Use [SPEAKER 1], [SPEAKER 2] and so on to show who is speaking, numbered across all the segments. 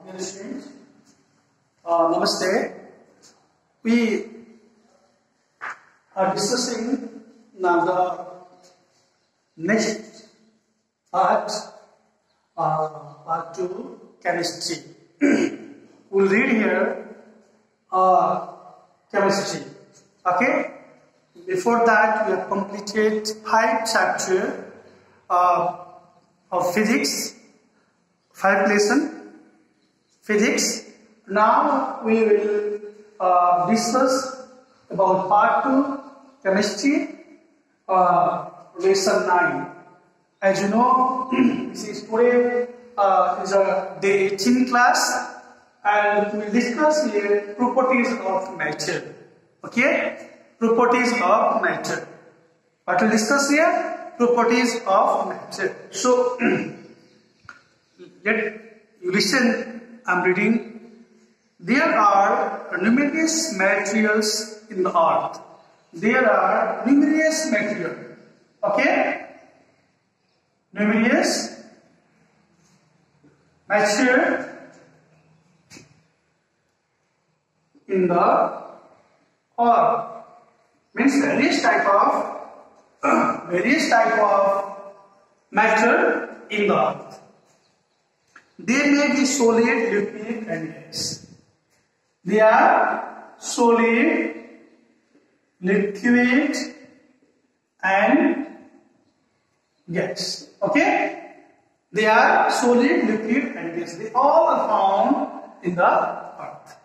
[SPEAKER 1] Dear students, Namaste. We are discussing now the next part, part 2, chemistry. We'll read here chemistry. Okay? Before that, we have completed 5 chapters of physics, 5 lesson physics. Now we will discuss about part 2 chemistry, lesson 9. As you know, this is today is a day 18 class, and we will discuss here properties of matter. Okay, properties of matter. What we will discuss here? Properties of matter. So let you listen. I am reading. There are numerous materials in the earth. There are numerous materials. Okay? Numerous material in the earth. Means various type of matter in the earth. They may be solid, liquid, and gas. They are solid, liquid, and gas. Okay? They are solid, liquid, and gas. They all are found in the earth.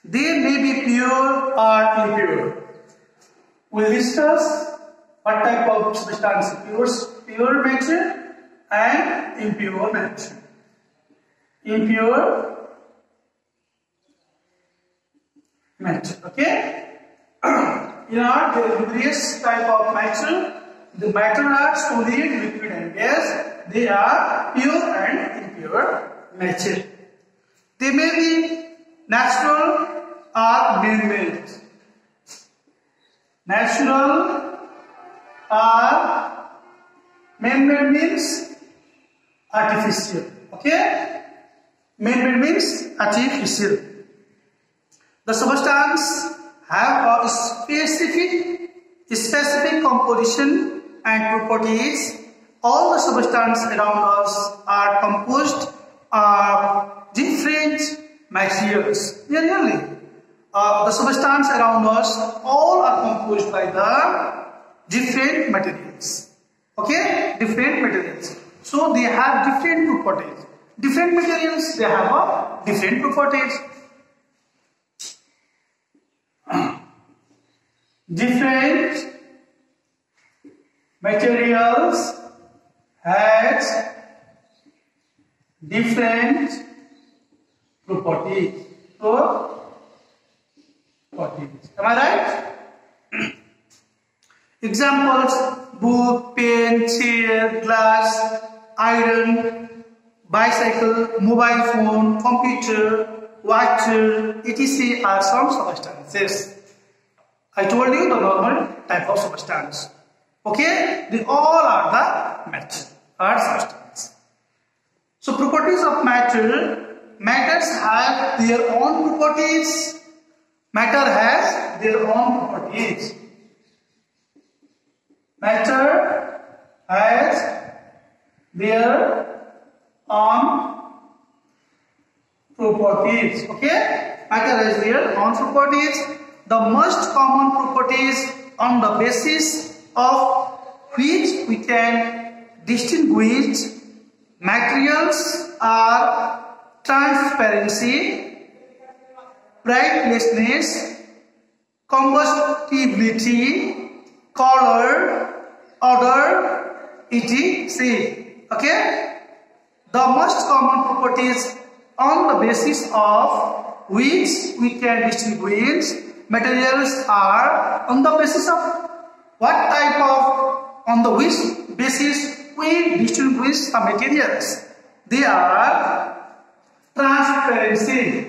[SPEAKER 1] They may be pure or impure. We'll discuss what type of substance: pure matter and impure matter. Impure matter. Okay? In our various type of matter, the matter are solid, liquid, and gas. They are pure and impure matter. They may be natural or man-made. Natural or man-made means artificial. Okay? Man-made means artificial. The substance have a specific composition and properties. All the substances around us are composed of different materials. Really, the substances around us all are composed by the different materials. Okay, different materials. So they have different properties. Different materials, they have different properties. Different materials has different properties. Am I right? Examples: book, pen, chair, glass, iron, bicycle, mobile phone, computer, water, etc. are some substances. I told you the normal type of substance. Okay? They all are the matter or substance. So properties of matter. Matters have their own properties. Matter has their own properties. Matter has their own properties. Okay? Matter has their own properties. The most common properties on the basis of which we can distinguish materials are transparency, brightness, combustibility, color, odor, etc. Okay? The most common properties on the basis of which we can distinguish materials are on the basis of what type of, on the which basis we distinguish the materials. They are transparency.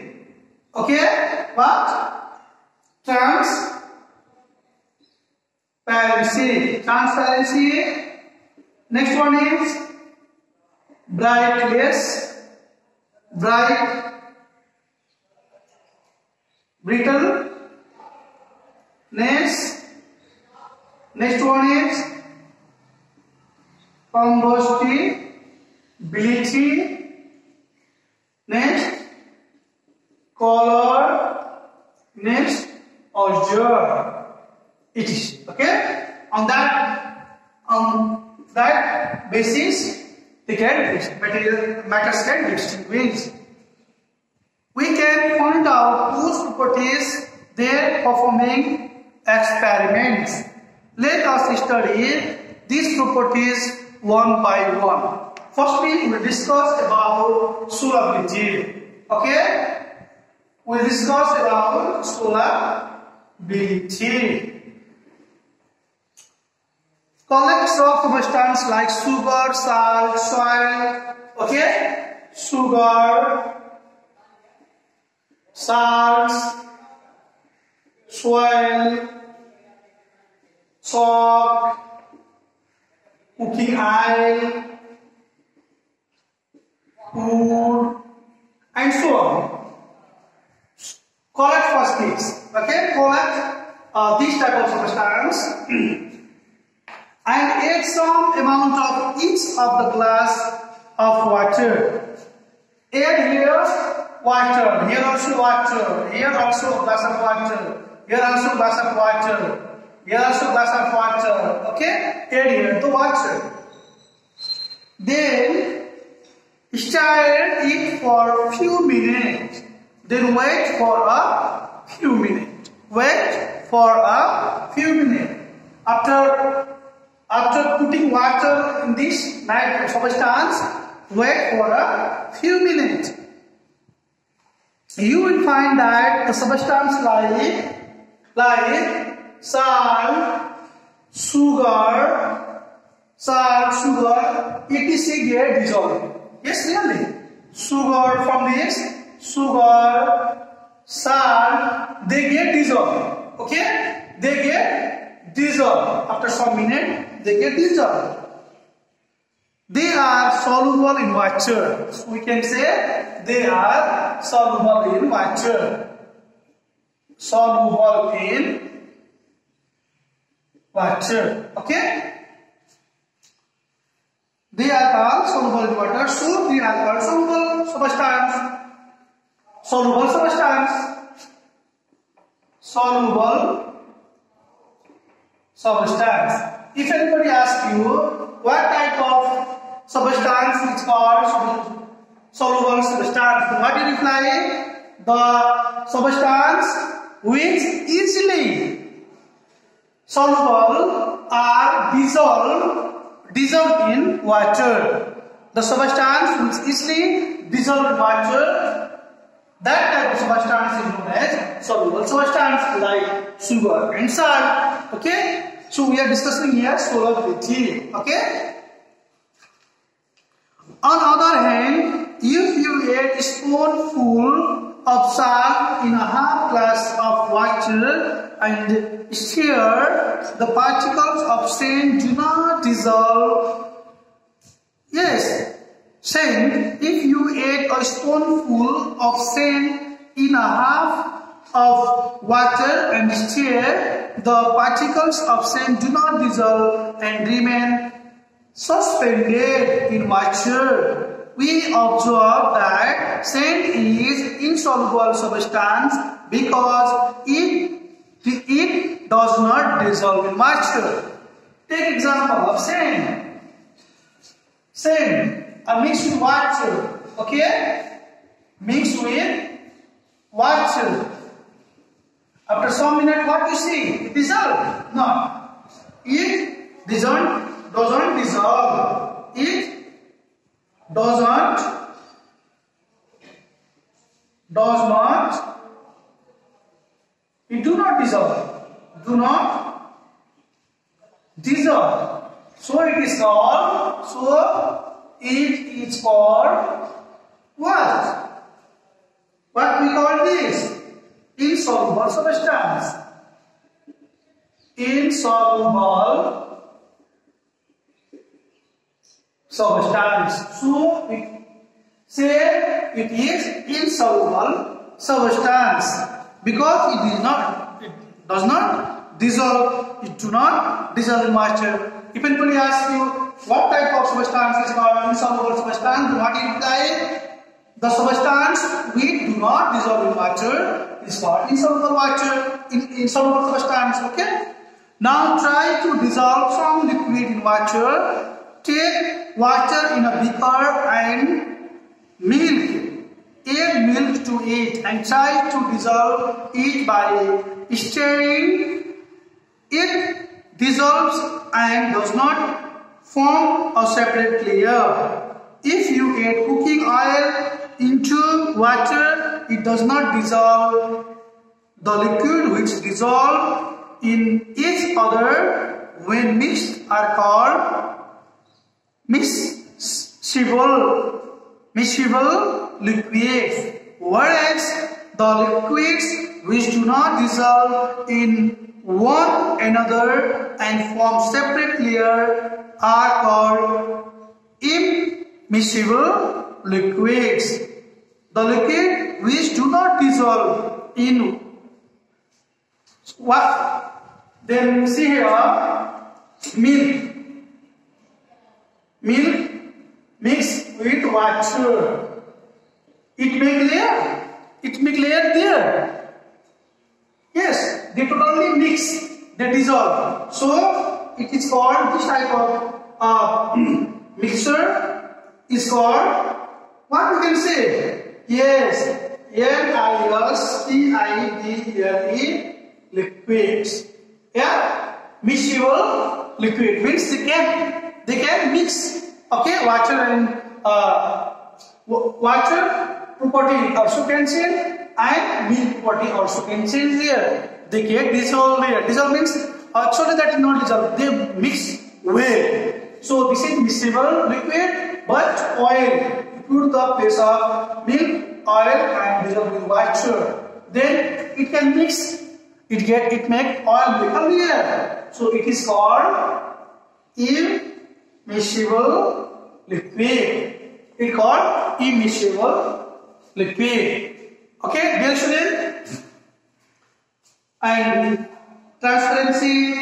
[SPEAKER 1] Okay? What? Transparency. Next one is brightness. bright, brittle. Next one is combustibility. Next, color. Next, odor. It is okay. On that basis, they can matters can be distinguished. We can point out those properties there performing experiments. Let us study these properties one by one. Firstly, we will discuss about solubility. Okay? We will discuss about solubility. Collects of substances like sugar, salt, soil. Okay? Sugar, salts, soil, chalk, cooking oil, food, and so on. Collect first these. Okay, collect these type of substance and add some amount of each of the glass of water. Add here water, here also water, here also a glass of water, here also glass of water, here also glass of water. Okay, add here the water. Then stir it for a few minutes. Then wait for a few minutes. Wait for a few minutes. After putting water in this substance, wait for a few minutes. You will find that the substance like salt, sugar, etc. get dissolved. Yes, really. Sugar from this, sugar, salt, they get dissolved. Okay? They get dissolved. After some minute, they get dissolved. They are soluble in water. So we can say they are soluble in water. Soluble in water. Okay? They are called soluble in water. So they are called soluble substance. Soluble substance. Soluble substance. If anybody asks you what type of substance is called soluble substance, what do you reply? The substance which easily soluble or dissolved in water. The substance which easily dissolved in water, that type of substance is known as soluble substance, like sugar and salt. Okay? So we are discussing here solubility. Okay? On the other hand, if you add a spoonful of salt in a half glass of water and stir, the particles of sand do not dissolve. Yes, sand. If you add a spoonful of sand in a half of water and stir, the particles of sand do not dissolve and remain suspended in water. We observe that sand is insoluble substance because it does not dissolve in water. Take example of sand. Sand are mixed with water. Okay? Mixed with water. After some minute, what you see? It dissolves. No. It doesn't dissolve. It does not dissolve. Do not dissolve. So it is called. It is called what? What we call this? Insoluble substance. Insoluble substance. say it is insoluble substance because it does not dissolve. It do not dissolve in water. If anybody asks you what type of substance is called insoluble substance, do not imply the substance which do not dissolve in water is called insoluble water, insoluble substance. Okay. Now try to dissolve some liquid in water. Take water in a beaker and milk. Add milk to it and try to dissolve it by stirring. It dissolves and does not form a separate layer. If you add cooking oil into water, it does not dissolve. The liquid which dissolve in each other when mixed are called miscible liquids, whereas the liquids which do not dissolve in one another and form separate layer are called immiscible liquids. The liquid which do not dissolve in what? Then see here, milk mixed with water. It make layer there. Yes, they totally mix, they dissolve. So it is called, this type of mixture is called, what we can say? Yes, MISCIDLE liquids. Yeah, miscible liquid means they can mix. Okay, water and water property also can change and milk property also can change here. They get dissolve here. Dissolve means actually that is not dissolve. They mix well. So this is miscible liquid, but oil. Put the place of milk, oil and dissolve with water. Then it can mix. It make oil become here. So it is called immiscible liquid. It is called immiscible liquid. Okay, dear student. And transparency,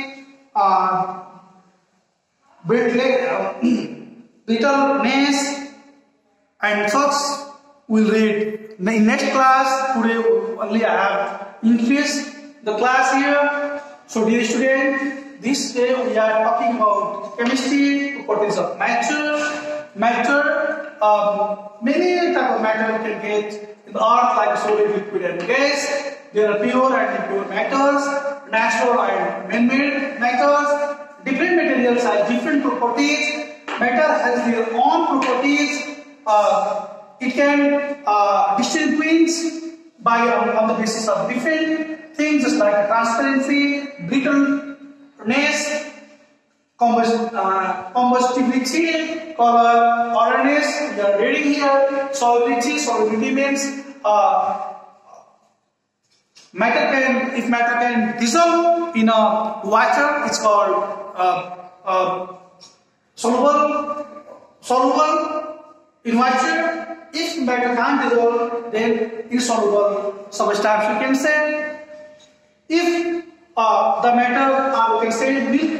[SPEAKER 1] brittleness, and such we'll read in next class. Today only I have increased the class here. So dear student, this day we are talking about chemistry, properties of matter. Many type of matter you can get in the earth, like solid, liquid and gas. There are pure and impure matters, natural and man-made matters. Different materials have different properties. Matter has their own properties. It can distinguish by on the basis of different things, just like transparency, brittleness, combustibility, color, orangeness. We are reading here. Solubility means if matter can dissolve in a water, it's called soluble in water. If matter can't dissolve, then insoluble substance you can say. If the matter we can say milk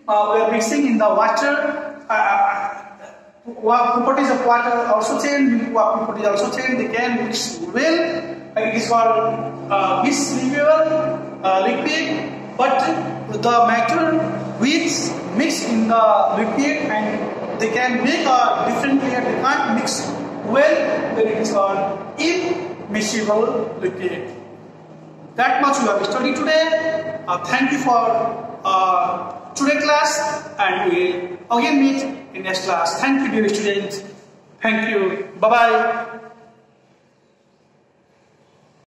[SPEAKER 1] we are mixing in the water, properties of water also change, milk properties also change, they can mix well. It is called miscible liquid, but the matter which mix in the liquid and they can make a different layer, they can't mix well, then it is called immiscible liquid. That much we have studied today. Thank you for today's class, and we will again meet in next class. Thank you, dear students. Thank you. Bye bye.